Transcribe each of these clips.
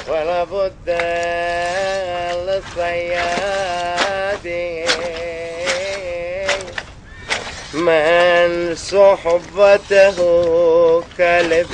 ولا بد للصياد من صحبته كلب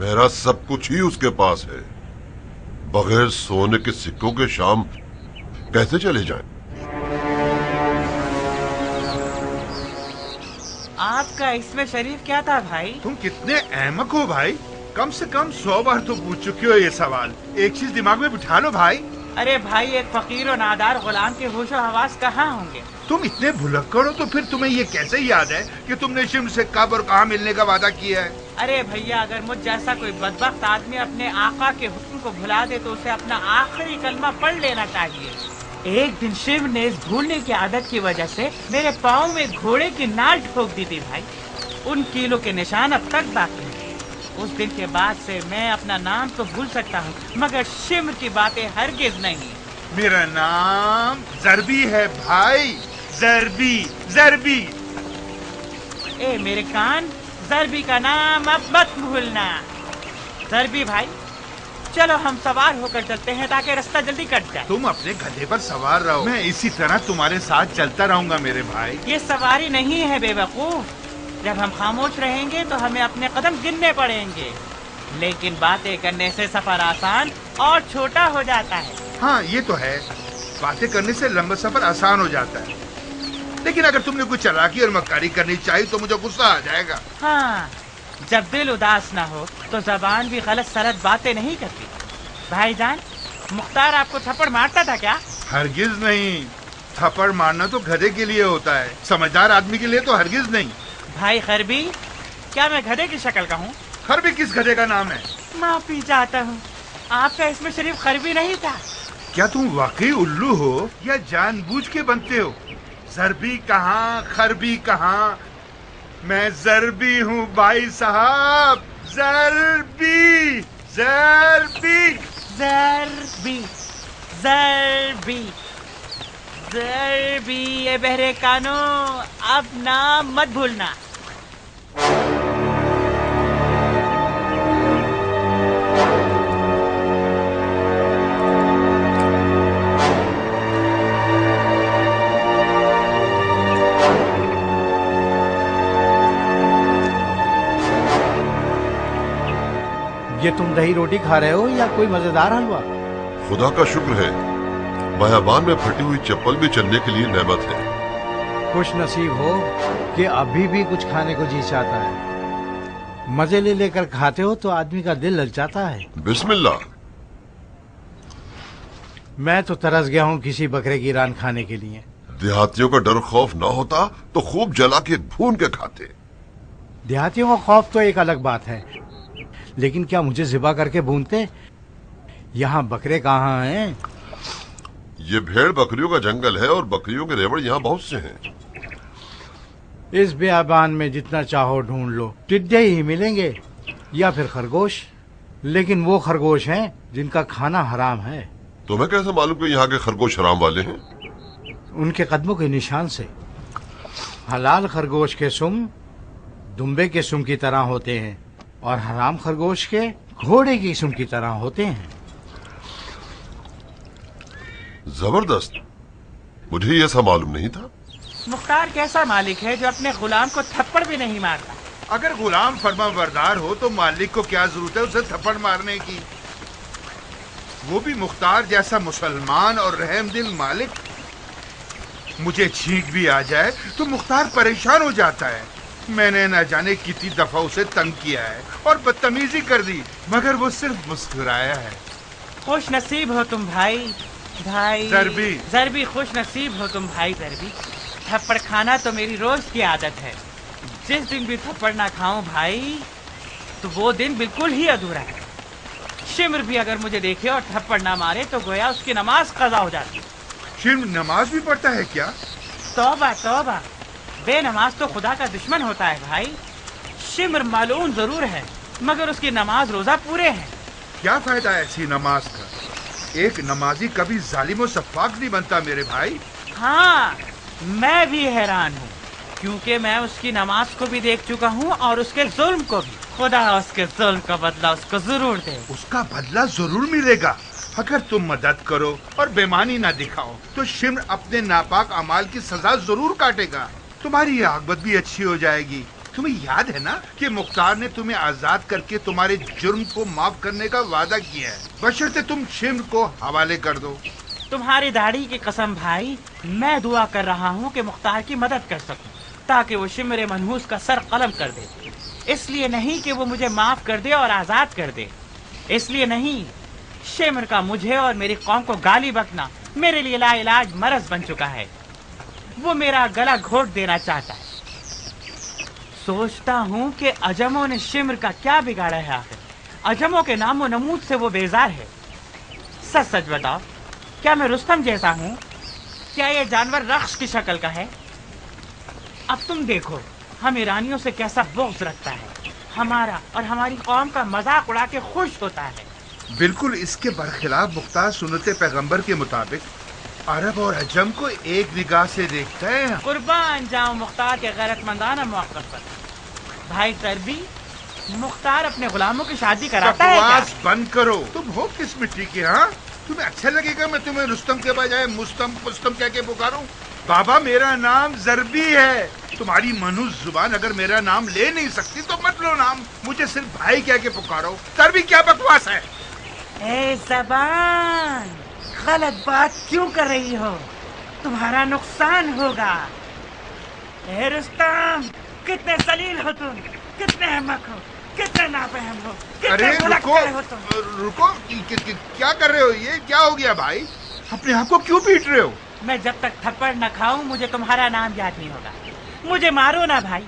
میرا سب کچھ ہی اس کے پاس ہے. بغیر سونے کے سکوں کے شام کیسے چلے جائیں؟ آپ کا اس میں شریف کیا تھا بھائی؟ تم کتنے احمق ہو بھائی. کم سے کم 100 بار تو پوچھ چکی ہو یہ سوال. ایک چیز دماغ میں بٹھا لو بھائی. ارے بھائی، ایک فقیر و نادار غلام کے ہوش و حواس کہاں ہوں گے؟ تم اتنے بھلکڑ ہو تو پھر تمہیں یہ کیسے یاد ہے کہ تم نے شمر سے کب اور کہاں ملنے کا وعدہ کیا ہے؟ ارے بھیا، اگر مجھ جیسا کوئی بدبخت آدمی اپنے آقا کے حکم کو بھلا دے تو اسے اپنا آخری کلمہ پڑھ لینا چاہیے. ایک دن شیو نے اس بھولنے کی عادت کی وجہ سے میرے پاؤں میں گھوڑے کی نال ٹھوک دی تھی بھائی. ان کیلوں کے نشان اب تک باقی ہیں. اس دن کے بعد سے میں اپنا نام تو بھول سکتا ہوں مگر شمر کی باتیں ہرگز نہیں. میرا نام ضربی ہے بھائی. ضربی. اے میرے کان، ضربی کا نام اب مت بھولنا. ضربی بھائی، چلو ہم سوار ہو کر چلتے ہیں تاکہ راستہ جلدی کٹ جائے. تم اپنے گدھے پر سوار رہو، میں اسی طرح تمہارے ساتھ چلتا رہوں گا میرے بھائی. یہ سواری نہیں ہے بے وقوف. جب ہم خاموش رہیں گے تو ہمیں اپنے قدم گننے پڑیں گے، لیکن باتیں کرنے سے سفر آسان اور چھوٹا ہو جاتا ہے. ہاں یہ تو ہے، باتیں کرنے سے لمبا سفر آسان ہو جاتا ہے. لیکن اگر تم نے کوئی چالاکی اور مکاری کرنی چاہیے تو مجھے غصہ آ جائے گا. ہاں، جب دل اداس نہ ہو تو زبان بھی غلط سلط باتیں نہیں کرتی. بھائی جان، مختار آپ کو تھپڑ مارتا تھا کیا؟ ہرگز نہیں. تھپڑ مارنا تو گدھے کے لیے ہوتا ہے، سمجھدار آدمی کے لیے تو ہرگز نہیں. بھائی خربی، کیا میں گدھے کی شکل کا ہوں؟ خربی کس گدھے کا نام ہے؟ معافی چاہتا ہوں، آپ کا اس میں شریف خربی نہیں تھا. کیا تم واقعی الو ہو یا جان بوجھ کے بنتے ہو؟ ضربی کہاں، خربی کہاں؟ میں ضربی ہوں بھائی صاحب. ضربی. اے بہرے کانو، اب نام مت بھولنا. یہ تم دہی روٹی کھا رہے ہو یا کوئی مزیدار حلوہ؟ خدا کا شکر ہے، بیابان میں پھٹی ہوئی چپل بھی چلنے کے لیے نعمت ہے. خوش نصیب ہو کہ ابھی بھی کچھ کھانے کو جی چاہتا ہے. مزے لے کر کھاتے ہو تو آدمی کا دل للچاتا ہے. بسم اللہ. میں تو ترس گیا ہوں کسی بکرے کی ران کھانے کے لیے. دیہاتیوں کا ڈر خوف نہ ہوتا تو خوب جلا کے بھون کے کھاتے. دیہاتیوں کا خوف تو ایک الگ بات ہے، لیکن کیا مجھے ذبح کر کے بھونتے؟ یہاں بکرے کہاں ہیں؟ یہ بھیڑ بکریوں کا جنگل ہے اور بکریوں کے ریوڑ یہاں بہت سے ہیں. اس بیابان میں جتنا چاہو ڈھونڈ لو، ٹڈے ہی ملیں گے یا پھر خرگوش. لیکن وہ خرگوش ہیں جن کا کھانا حرام ہے. تمہیں کیسے معلوم کہ یہاں کے خرگوش حرام والے ہیں؟ ان کے قدموں کے نشان سے. حلال خرگوش کے سم دمبے کے سم کی طرح ہوتے ہیں اور حرام خرگوش کے گھوڑے کی سم کی طرح ہوتے ہیں. زبردست، مجھے یہ ایسا معلوم نہیں تھا. مختار کیسا مالک ہے جو اپنے غلام کو تھپڑ بھی نہیں مارتا؟ اگر غلام فرما بردار ہو تو مالک کو کیا ضرورت ہے اسے تھپڑ مارنے کی؟ وہ بھی مختار جیسا مسلمان اور رحم دل مالک. مجھے چھینک بھی آ جائے تو مختار پریشان ہو جاتا ہے. میں نے نہ جانے کتنی دفعہ اسے تنگ کیا ہے اور بدتمیزی کر دی مگر وہ صرف مسکرایا ہے. خوش نصیب ہو تم بھائی ضربی خوش نصیب ہو تم بھائی ضربی. تھپڑ کھانا تو میری روز کی عادت ہے. جس دن بھی تھپڑ نہ کھاؤں بھائی تو وہ دن بالکل ہی ادھورا ہے. شمر بھی اگر مجھے دیکھے اور تھپڑ نہ مارے تو گویا اس کی نماز قضا ہو جاتی. شمر نماز بھی پڑھتا ہے کیا؟ توبہ توبہ، بے نماز تو خدا کا دشمن ہوتا ہے بھائی. شمر ملعون ضرور ہے مگر اس کی نماز روزہ پورے ہیں. کیا فائدہ ہے ایسی نماز کا؟ ایک نمازی کبھی ظالم و سفاک نہیں بنتا میرے بھائی. ہاں، میں بھی حیران ہوں کیونکہ میں اس کی نماز کو بھی دیکھ چکا ہوں اور اس کے ظلم کو بھی. خدا اس کے ظلم کا بدلہ اس کو ضرور دے. اس کا بدلہ ضرور ملے گا اگر تم مدد کرو اور بےمانی نہ دکھاؤ تو شمر اپنے ناپاک اعمال کی سزا ضرور کاٹے گا. تمہاری عاقبت بھی اچھی ہو جائے گی. تمہیں یاد ہے نا کہ مختار نے تمہیں آزاد کر کے تمہارے جرم کو معاف کرنے کا وعدہ کیا ہے، بشرطے تم شمر کو حوالے کر دو۔ تمہاری داڑھی کی قسم بھائی، میں دعا کر رہا ہوں کہ مختار کی مدد کر سکوں تاکہ وہ شمر منحوس کا سر قلم کر دے۔ اس لیے نہیں کہ وہ مجھے معاف کر دے اور آزاد کر دے، اس لیے نہیں، شمر کا مجھے اور میری قوم کو گالی بکنا میرے لیے لا علاج مرض بن چکا ہے۔ وہ میرا گلا گھونٹ دینا چاہتا ہے۔ سوچتا ہوں کہ عجموں نے شمر کا کیا بگاڑا ہے آخر؟ عجموں کے نام و نمود سے وہ بیزار ہے۔ سچ سچ بتاؤ، کیا میں رستم جیسا ہوں؟ کیا یہ جانور رخش کی شکل کا ہے؟ اب تم دیکھو ہم ایرانیوں سے کیسا بغض رکھتا ہے، ہمارا اور ہماری قوم کا مذاق اڑا کے خوش ہوتا ہے۔ بالکل اس کے برخلاف مختار سنت پیغمبر کے مطابق عرب اور عجم کو ایک نگاہ سے دیکھتا ہے۔ قربان جاؤں مختار کے غیرت مندانہ موقف پر۔ بھائی تربی، مختار اپنے غلاموں کی شادی کراتا ہے کیا؟ بکواس بند کرو، تم ہو کس مٹی کے؟ ہاں تمہیں اچھا لگے گا میں تمہیں رستم کے بجائے مستم کہہ کے پکاروں؟ بابا میرا نام ضربی ہے، تمہاری منحوس زبان اگر میرا نام لے نہیں سکتی تو مت لو نام، مجھے صرف بھائی کہہ کے پکارو۔ ضربی کیا بکواس ہے؟ اے زبان، غلط بات کیوں کر رہی ہو؟ تمہارا نقصان ہوگا۔ اے رستم، کتنے ذلیل ہو تم، کتنے احمق ہو، کتنے نافہم ہو، کتنے ارے بھلکتے ہو تم۔ رکو، کیا کر رہے ہو؟ یہ کیا ہو گیا بھائی؟ اپنے آپ کو کیوں پیٹ رہے ہو؟ میں جب تک تھپڑ نہ کھاؤں مجھے تمہارا نام یاد نہیں ہوگا۔ مجھے مارو نہ بھائی،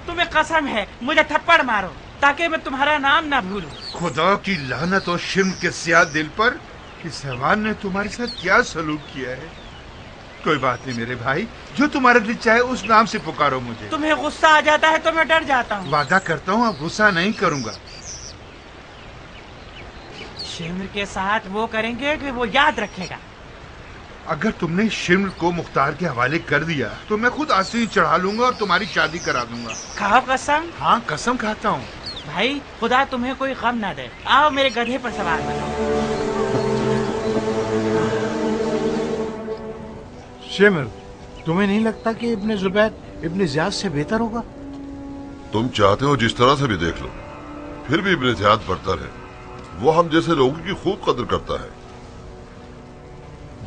تمہیں قسم ہے مجھے تھپڑ مارو تاکہ میں تمہارا نام نہ بھولوں۔ خدا کی لعنت اور شرم کے سیاہ دل پر، اس حیوان نے تمہارے ساتھ کیا سلوک کیا ہے؟ کوئی بات نہیں میرے بھائی، جو تمہارا دل چاہے اس نام سے پکارو مجھے۔ تمہیں غصہ آ جاتا ہے تو میں ڈر جاتا ہوں۔ وعدہ کرتا ہوں اب غصہ نہیں کروں گا۔ شمر کے ساتھ وہ کریں گے کہ وہ یاد رکھے گا۔ اگر تم نے شمر کو مختار کے حوالے کر دیا تو میں خود آسین چڑھا لوں گا اور تمہاری شادی کرا دوں گا۔ کھاؤ قسم۔ ہاں قسم کھاتا ہوں۔ بھائی خدا تمہیں کوئی غم نہ دے، آؤ میرے گدھے پر سوار بنو۔ شمر، تمہیں نہیں لگتا کہ ابن زبید ابن زیاد سے بہتر ہوگا؟ تم چاہتے ہو جس طرح سے بھی دیکھ لو، پھر بھی ابن زیاد برتر ہے۔ وہ ہم جیسے لوگوں کی خوب قدر کرتا ہے۔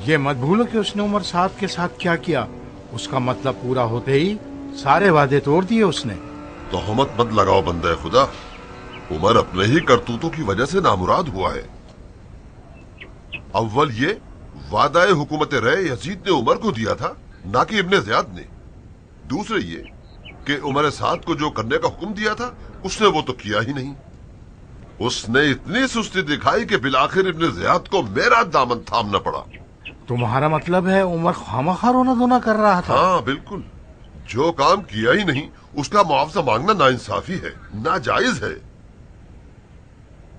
یہ مت بھولو کہ اس نے عمر صاحب کے ساتھ کیا کیا۔ اس کا مطلب پورا ہوتے ہی سارے وعدے توڑ دیے اس نے۔ تہمت مت لگاؤ بندہ خدا، عمر اپنے ہی کرتوتوں کی وجہ سے نامراد ہوا ہے۔ اول یہ وعدہ حکومت رے یزید نے عمر کو دیا تھا، نہ کہ ابن زیاد نے۔ دوسرے یہ کہ عمر سعد کو جو کرنے کا حکم دیا تھا اس نے وہ تو کیا ہی نہیں۔ اس نے اتنی سستی دکھائی کہ بالآخر ابن زیاد کو میرا دامن تھامنا پڑا۔ تمہارا مطلب ہے عمر خواہ رونا دھونا کر رہا تھا؟ ہاں بالکل، جو کام کیا ہی نہیں اس کا معاوضہ مانگنا ناانصافی ہے، ناجائز ہے۔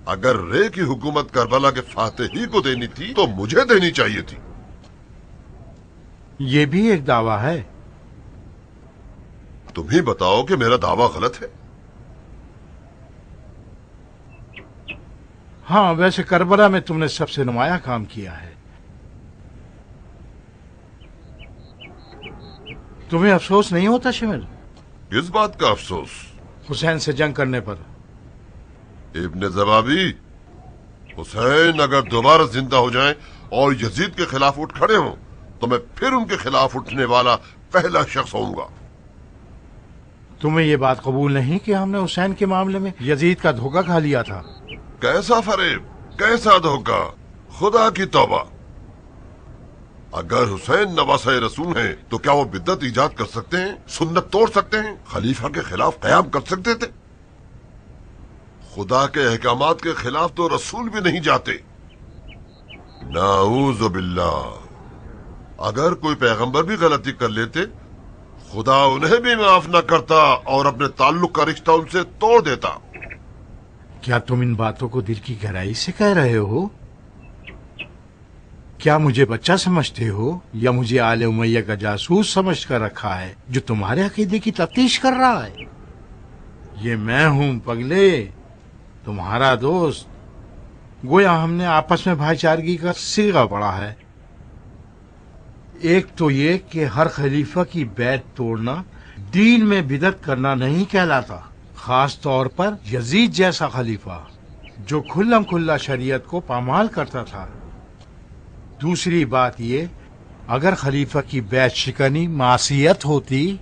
اگر رے کی حکومت کربلا کے فاتح ہی کو دینی تھی تو مجھے دینی چاہیے تھی۔ یہ بھی ایک دعویٰ ہے۔ تم ہی بتاؤ کہ میرا دعویٰ غلط ہے؟ ہاں ویسے کربلا میں تم نے سب سے نمایاں کام کیا ہے۔ تمہیں افسوس نہیں ہوتا شمر؟ کس بات کا افسوس؟ حسین سے جنگ کرنے پر۔ ابن زبابی، حسین اگر دوبارہ زندہ ہو جائیں اور یزید کے خلاف اٹھ کھڑے ہوں تو میں پھر ان کے خلاف اٹھنے والا پہلا شخص ہوں گا۔ تمہیں یہ بات قبول نہیں کہ ہم نے حسین کے معاملے میں یزید کا دھوکہ کھا لیا تھا؟ کیسا فریب، کیسا دھوکہ، خدا کی توبہ! اگر حسین نواسہ رسول ہیں تو کیا وہ بدعت ایجاد کر سکتے ہیں، سنت توڑ سکتے ہیں، خلیفہ کے خلاف قیام کر سکتے تھے؟ خدا کے احکامات کے خلاف تو رسول بھی نہیں جاتے۔ نعوذ باللہ! اگر کوئی پیغمبر بھی غلطی کر لیتے خدا انہیں بھی معاف نہ کرتا اور اپنے تعلق کا رشتہ ان سے توڑ دیتا۔ کیا تم ان باتوں کو دل کی گہرائی سے کہہ رہے ہو؟ کیا مجھے بچہ سمجھتے ہو یا مجھے آل امیہ کا جاسوس سمجھ کر رکھا ہے جو تمہارے عقیدے کی تفتیش کر رہا ہے؟ یہ میں ہوں پگلے، تمہارا دوست۔ گویا ہم نے آپس میں بھائی چارگی کا صیغہ پڑھا ہے۔ ایک تو یہ کہ ہر خلیفہ کی بیعت توڑنا دین میں بدعت کرنا نہیں کہلاتا، خاص طور پر یزید جیسا خلیفہ جو کھلم کھلا شریعت کو پامال کرتا تھا۔ دوسری بات یہ، اگر خلیفہ کی بیعت شکنی معصیت ہوتی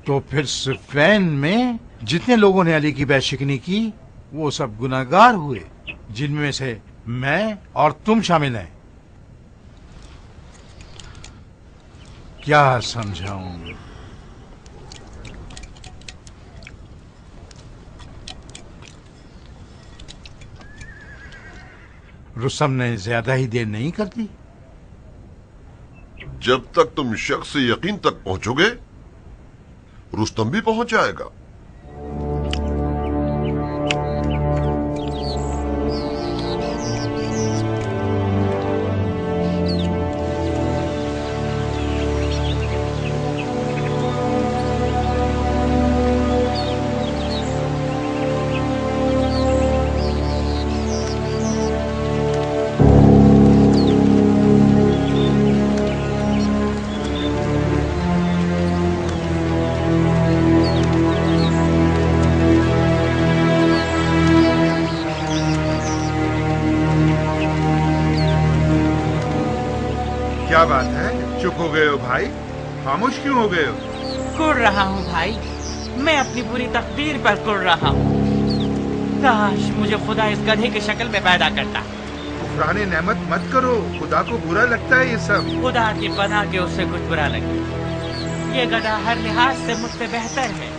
تو پھر صفین میں جتنے لوگوں نے علی کی بیعت شکنی کی وہ سب گناہگار ہوئے، جن میں سے میں اور تم شامل ہیں۔ کیا سمجھاؤں؟ رستم نے زیادہ ہی دیر نہیں کرتی۔ جب تک تم شخص یقین تک پہنچو گے رستم بھی پہنچ جائے گا۔ کیا بات ہے، چپ ہو گئے ہو بھائی؟ خاموش کیوں ہو گئے ہو؟ کڑ رہا ہوں بھائی، میں اپنی بری تقدیر پر کڑ رہا ہوں۔ کاش مجھے خدا اس گدھے کی شکل میں پیدا کرتا۔ کفران نعمت مت کرو، خدا کو برا لگتا ہے یہ سب۔ خدا کی پناہ کے اس سے کچھ برا لگے، یہ گدھا ہر لحاظ سے مجھ سے بہتر ہے۔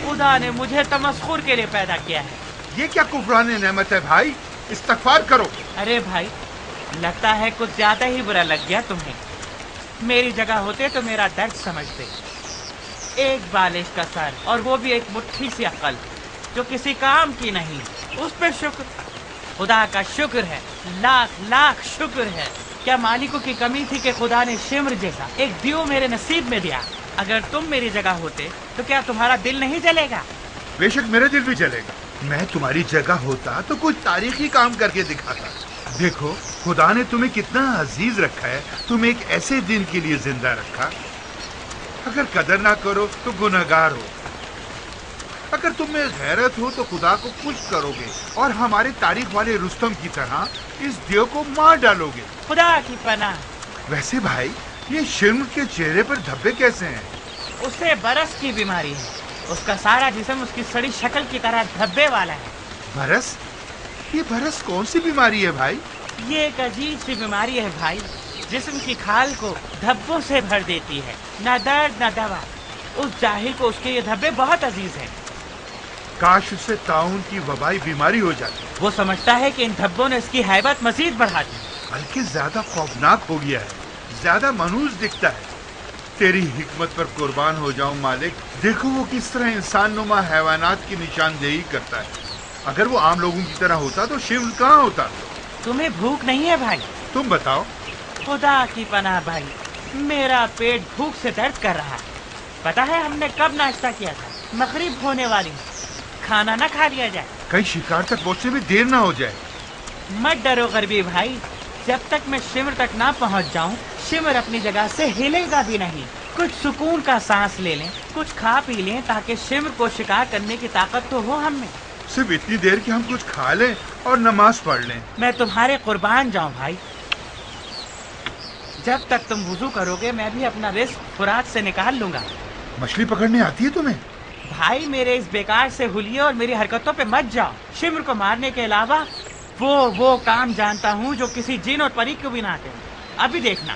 خدا نے مجھے تمسخر کے لیے پیدا کیا ہے۔ یہ کیا کفران نعمت ہے بھائی؟ استغفار کرو۔ ارے بھائی، لگتا ہے کچھ زیادہ ہی برا لگ گیا تمہیں۔ میری جگہ ہوتے تو میرا درد سمجھتے۔ ایک بالش کا سر اور وہ بھی ایک مٹھی سی عقل جو کسی کام کی نہیں، اس پہ شکر، خدا کا شکر ہے، لاکھ لاکھ شکر ہے۔ کیا مالکوں کی کمی تھی کہ خدا نے شمر جیسا ایک دیو میرے نصیب میں دیا؟ اگر تم میری جگہ ہوتے تو کیا تمہارا دل نہیں جلے گا؟ بے شک میرا دل بھی چلے گا۔ میں تمہاری جگہ ہوتا تو کچھ تاریخی کام کر کے دکھاتا۔ دیکھو خدا نے تمہیں کتنا عزیز رکھا ہے، تمہیں ایک ایسے دن کے لیے زندہ رکھا۔ اگر قدر نہ کرو تو گناہگار ہو۔ اگر تم میں غیرت ہو تو خدا کو خوش کرو گے اور ہمارے تاریخ والے رستم کی طرح اس دیو کو مار ڈالو گے۔ خدا کی پناہ۔ ویسے بھائی یہ شرم کے چہرے پر دھبے کیسے ہیں؟ اسے برس کی بیماری ہے، اس کا سارا جسم اس کی سڑی شکل کی طرح دھبے والا ہے۔ برس؟ یہ برس کون سی بیماری ہے بھائی؟ یہ ایک عجیب سی بیماری ہے بھائی، جسم کی کھال کو دھبوں سے بھر دیتی ہے، نہ درد نہ دوا۔ اس جاہل کو اس کے یہ دھبے بہت عزیز ہیں۔ کاش اسے طاعون کی وبائی بیماری ہو جاتی، وہ سمجھتا ہے کہ ان دھبوں نے اس کی ہیبت مزید بڑھا دی۔ بلکہ زیادہ خوفناک ہو گیا ہے، زیادہ منحوس دکھتا ہے۔ تیری حکمت پر قربان ہو جاؤں مالک، دیکھو وہ کس طرح انسان نما حیوانات کی نشاندہی کرتا ہے۔ اگر وہ عام لوگوں کی طرح ہوتا تو شمر کہاں ہوتا؟ تمہیں بھوک نہیں ہے بھائی؟ تم بتاؤ۔ خدا کی پناہ بھائی، میرا پیٹ بھوک سے درد کر رہا ہے۔ پتا ہے ہم نے کب ناشتہ کیا تھا؟ مغرب ہونے والی ہے، کھانا نہ کھا لیا جائے، کہیں شکار تک پہنچنے میں دیر نہ ہو جائے۔ مت ڈرو غربی بھائی، جب تک میں شمر تک نہ پہنچ جاؤں شمر اپنی جگہ سے ہلے گا بھی نہیں۔ کچھ سکون کا سانس لے لیں، کچھ کھا پی لیں تاکہ شمر کو شکار کرنے کی طاقت تو ہو ہم میں۔ صرف اتنی دیر کہ ہم کچھ کھا لیں اور نماز پڑھ لیں۔ میں تمہارے قربان جاؤں بھائی۔ جب تک تم وضو کرو گے میں بھی اپنا رزق فرات سے نکال لوں گا۔ مچھلی پکڑنے آتی ہے تمہیں؟ بھائی میرے اس بیکار سے حلیے اور میری حرکتوں پہ مت جاؤ۔ شمر کو مارنے کے علاوہ وہ کام جانتا ہوں جو کسی جن اور پری کو بھی نہ آتے۔ ابھی دیکھنا۔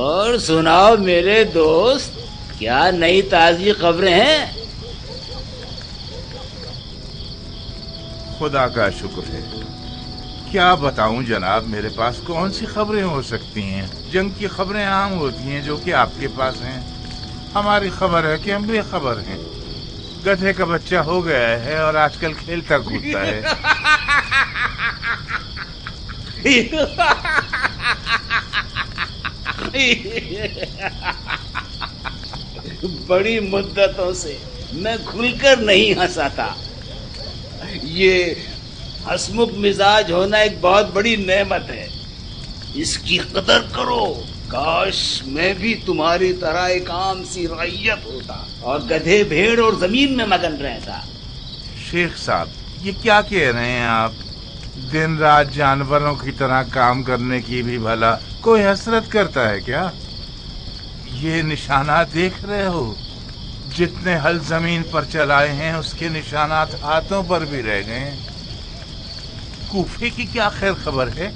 اور سناؤ میرے دوست، کیا نئی تازی خبریں ہیں؟ خدا کا شکر ہے، کیا بتاؤں جناب، میرے پاس کون سی خبریں ہو سکتی ہیں؟ جنگ کی خبریں عام ہوتی ہیں جو کہ آپ کے پاس ہیں، ہماری خبر ہے کہ ہم بے خبر ہیں۔ گدھے کا بچہ ہو گیا ہے اور آج کل کھیلتا کودتا ہے۔ بڑی مدتوں سے میں کھل کر نہیں ہنسا تھا۔ یہ ہسمکھ مزاج ہونا ایک بہت بڑی نعمت ہے، اس کی قدر کرو۔ کاش میں بھی تمہاری طرح ایک عام سی رعیت ہوتا اور گدھے بھیڑ اور زمین میں مگن رہتا۔ شیخ صاحب، یہ کیا کہہ رہے ہیں آپ؟ دن رات جانوروں کی طرح کام کرنے کی بھی بھلا کوئی حسرت کرتا ہے کیا؟ یہ نشانات دیکھ رہے ہو؟ جتنے ہل زمین پر چلائے ہیں اس کے نشانات ہاتھوں پر بھی رہ گئے ہیں۔ کوفے کی کیا خیر خبر ہے؟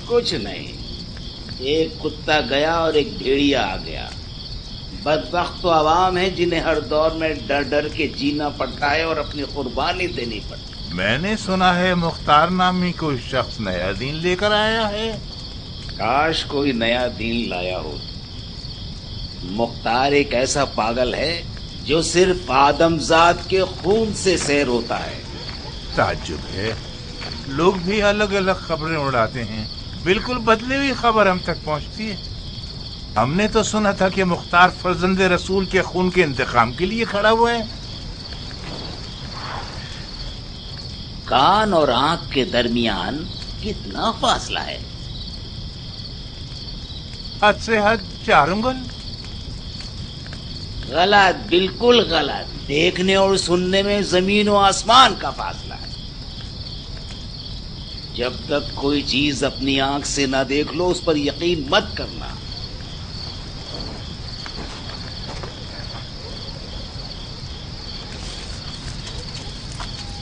کچھ نہیں، ایک کتا گیا اور ایک بھیڑیا آ گیا۔ بدبخت تو عوام ہے جنہیں ہر دور میں ڈر ڈر کے جینا پڑتا ہے اور اپنی قربانی دینی پڑتی۔ میں نے سنا ہے مختار نامی کوئی شخص نیا دین لے کر آیا ہے۔ کاش کوئی نیا دین لایا ہو۔ مختار ایک ایسا پاگل ہے جو صرف آدم ذات کے خون سے سیر ہوتا ہے۔ تعجب ہے، لوگ بھی الگ الگ خبریں اڑاتے ہیں، بالکل بدلی ہوئی خبر ہم تک پہنچتی ہے۔ ہم نے تو سنا تھا کہ مختار فرزند رسول کے خون کے انتقام کے لیے کھڑا ہوا ہے۔ کان اور آنکھ کے درمیان کتنا فاصلہ ہے؟ حد سے حد 4 انگل۔ غلط، بالکل غلط۔ دیکھنے اور سننے میں زمین و آسمان کا فاصلہ ہے۔ جب تک کوئی چیز اپنی آنکھ سے نہ دیکھ لو اس پر یقین مت کرنا۔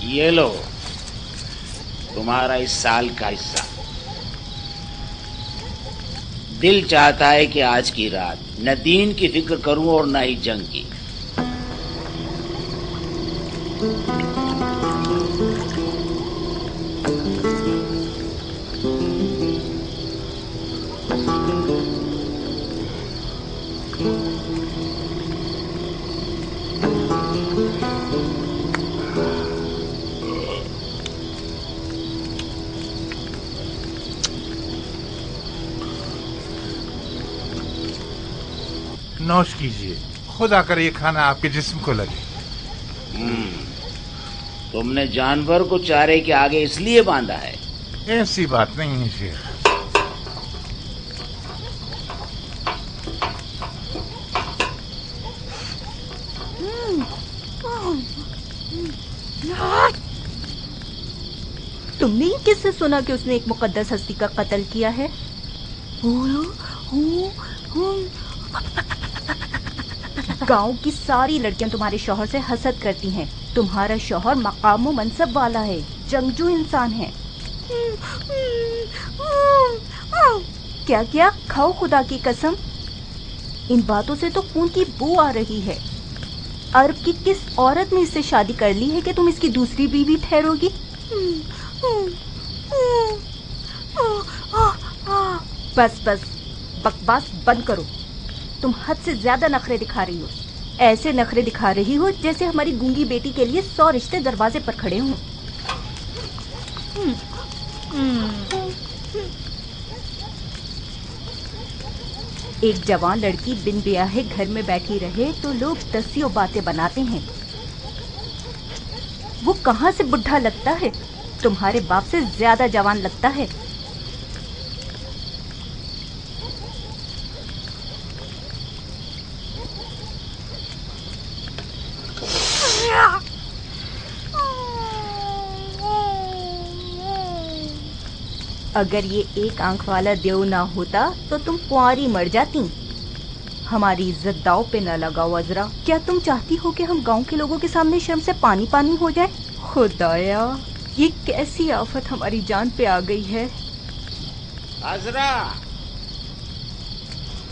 یہ لو تمہارا اس سال کا حصہ۔ دل چاہتا ہے کہ آج کی رات نہ دین کی فکر کروں اور نہ ہی جنگ کی۔ نوش کیجیے، خدا کرے یہ کھانا آپ کے جسم کو لگے۔ تم نے جانور کو چارے کے آگے اس لیے باندھا ہے؟ ایسی بات نہیں ہے شیخ۔ تم نے کس سے سنا کہ اس نے ایک مقدس ہستی کا قتل کیا ہے؟ گاؤں کی ساری لڑکیاں تمہارے شوہر سے حسد کرتی ہیں۔ تمہارا شوہر مقام و منصب والا ہے، جنگجو انسان ہے۔ کیا کیا کھاؤ خدا کی قسم، ان باتوں سے تو خون کی بو آ رہی ہے۔ عرب کی کس عورت نے اس سے شادی کر لی ہے کہ تم اس کی دوسری بیوی ٹھہرو گی؟ بس بس بکواس بند کرو، تم حد سے زیادہ نخرے دکھا رہی ہو۔ ایسے نخرے دکھا رہی ہو جیسے ہماری گونگی بیٹی کے لیے 100 رشتے دروازے پر کھڑے ہوں۔ ایک جوان لڑکی بن بیاہے گھر میں بیٹھی رہے تو لوگ دسیوں باتیں بناتے ہیں۔ وہ کہاں سے بڈھا لگتا ہے، تمہارے باپ سے زیادہ جوان لگتا ہے۔ اگر یہ ایک آنکھ والا دیو نہ ہوتا تو تم کنواری مر جاتی۔ ہماری عزت داؤ پہ نہ لگاؤ عذرا۔ کیا تم چاہتی ہو کہ ہم گاؤں کے لوگوں کے سامنے شرم سے پانی پانی ہو جائے؟ خدایا، یہ کیسی آفت ہماری جان پہ آ گئی ہے۔ عذرا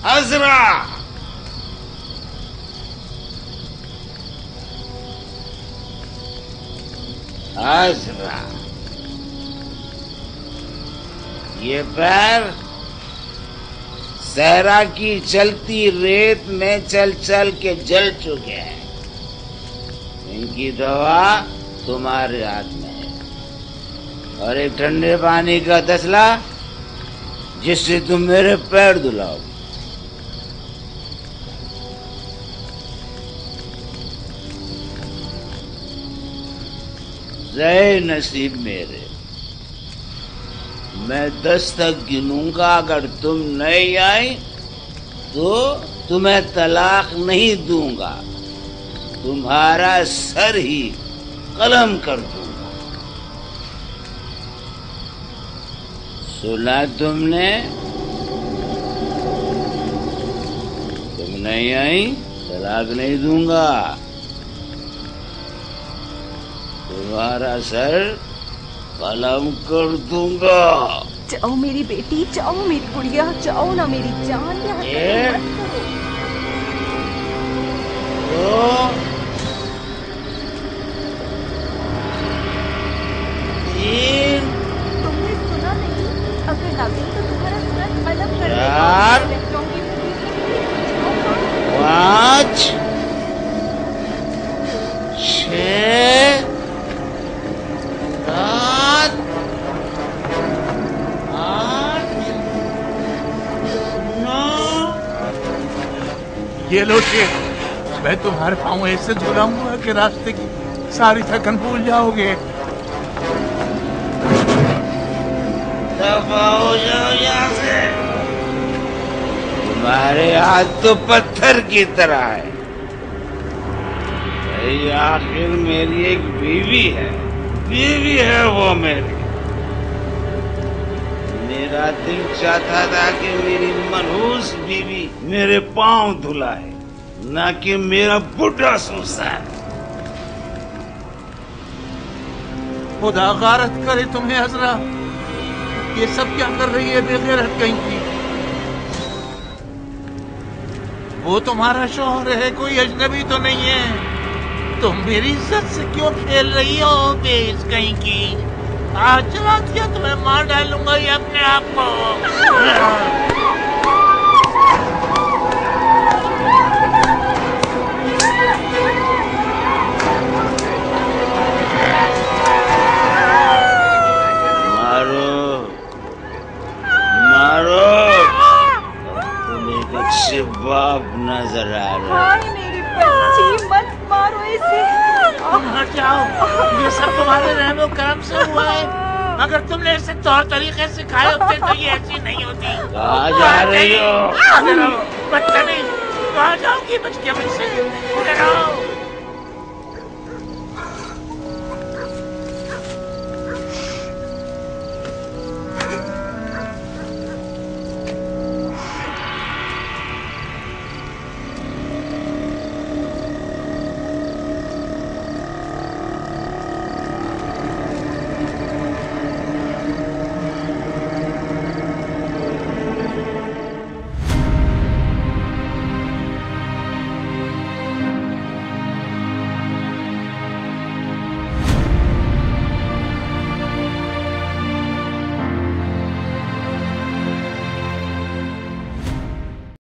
عذرا عذرا یہ پیر صحرا کی چلتی ریت میں چل چل کے جل چکے ہیں. ان کی دوا تمہارے ہاتھ میں ہے اور ایک ٹھنڈے پانی کا تسلا جس سے تم میرے پیر دھلاؤ. زے نصیب میرے، میں 10 تک گنوں گا. اگر تم نہیں آئی تو تمہیں طلاق نہیں دوں گا، تمہارا سر ہی قلم کر دوں گا. سنا تم نے؟ تم نہیں آئی طلاق نہیں دوں گا، تمہارا سر قلم کر دوں گا. جاؤ میری بیٹی، جاؤ میری گڑیا، جاؤ نا میری جان. تم نے سنا نہیں؟ اگر نہ گئی تو تمہارا سر قلم کر دے گا. 5 6 7 8 9. یہ لو شیخ، میں تمہارے پاؤں ایسے دھلاؤں گا کہ راستے کی ساری تھکن بھول جاؤ گے. دفع ہو جاؤ یہاں سے. تمہارے ہاتھ تو پتھر کی طرح ہے. آخر میری ایک بیوی ہے، بیوی ہے وہ میری. میرا دل چاہتا تھا کہ میری منحوس بیوی میرے پاؤں دھلائے، نہ کہ میرا بڈھا سوسان. خدا غارت کرے تمہیں عذرا، یہ سب کیا کر رہی ہے بے غیرت کہیں کی؟ وہ تمہارا شوہر ہے، کوئی اجنبی تو نہیں ہے. تم میری عزت سے کیوں کھیل رہی ہو بے عزت کہیں کی؟ آج رات کیا تمہیں مار ڈالوں گا یہ اپنے آپ کو. باپ نظر آ رہا. ہائے میری بچی، مت مارو اسے. ہٹ جاؤ، یہ سب تمہارے رحم و کرم سے ہوا ہے. اگر تم نے اسے طور طریقے سکھائے ہوتے تو یہ ایسی نہیں ہوتی. کہاں جا رہی ہو؟ بچہ نہیں، کہاں جاؤ گی بچ کے مجھ سے؟